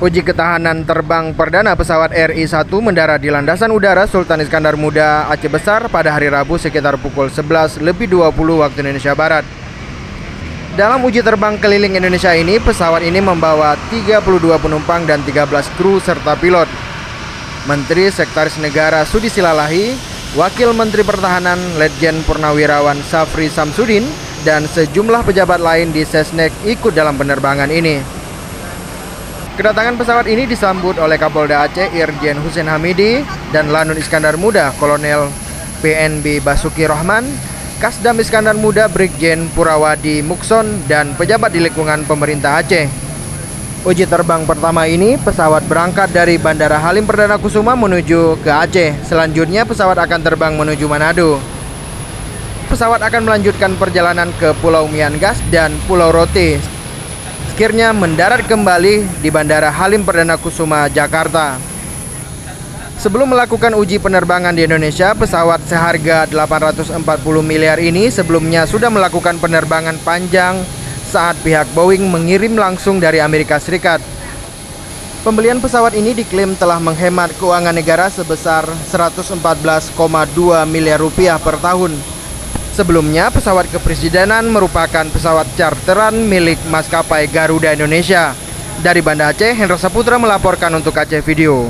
Uji ketahanan terbang perdana pesawat RI-1 mendarat di landasan udara Sultan Iskandar Muda, Aceh Besar pada hari Rabu sekitar pukul 11.20 waktu Indonesia Barat. Dalam uji terbang keliling Indonesia ini, pesawat ini membawa 32 penumpang dan 13 kru serta pilot. Menteri Sekretaris Negara Sudi Silalahi, Wakil Menteri Pertahanan Letjen Purnawirawan Safri Samsudin, dan sejumlah pejabat lain di Sesnek ikut dalam penerbangan ini. Kedatangan pesawat ini disambut oleh Kapolda Aceh Irjen Hussein Hamidi dan Lanut Iskandar Muda Kolonel PNB Basuki Rahman, Kasdam Iskandar Muda Brigjen Purawadi Mukson, dan pejabat di lingkungan pemerintah Aceh. Uji terbang pertama ini, pesawat berangkat dari Bandara Halim Perdana Kusuma menuju ke Aceh. Selanjutnya pesawat akan terbang menuju Manado. Pesawat akan melanjutkan perjalanan ke Pulau Miangas dan Pulau Rote. Akhirnya mendarat kembali di Bandara Halim Perdana Kusuma, Jakarta. Sebelum melakukan uji penerbangan di Indonesia, pesawat seharga 840 miliar ini sebelumnya sudah melakukan penerbangan panjang saat pihak Boeing mengirim langsung dari Amerika Serikat. Pembelian pesawat ini diklaim telah menghemat keuangan negara sebesar 114,2 miliar rupiah per tahun. Sebelumnya, pesawat kepresidenan merupakan pesawat charteran milik maskapai Garuda Indonesia. Dari Banda Aceh, Hendra Saputra melaporkan untuk Aceh Video.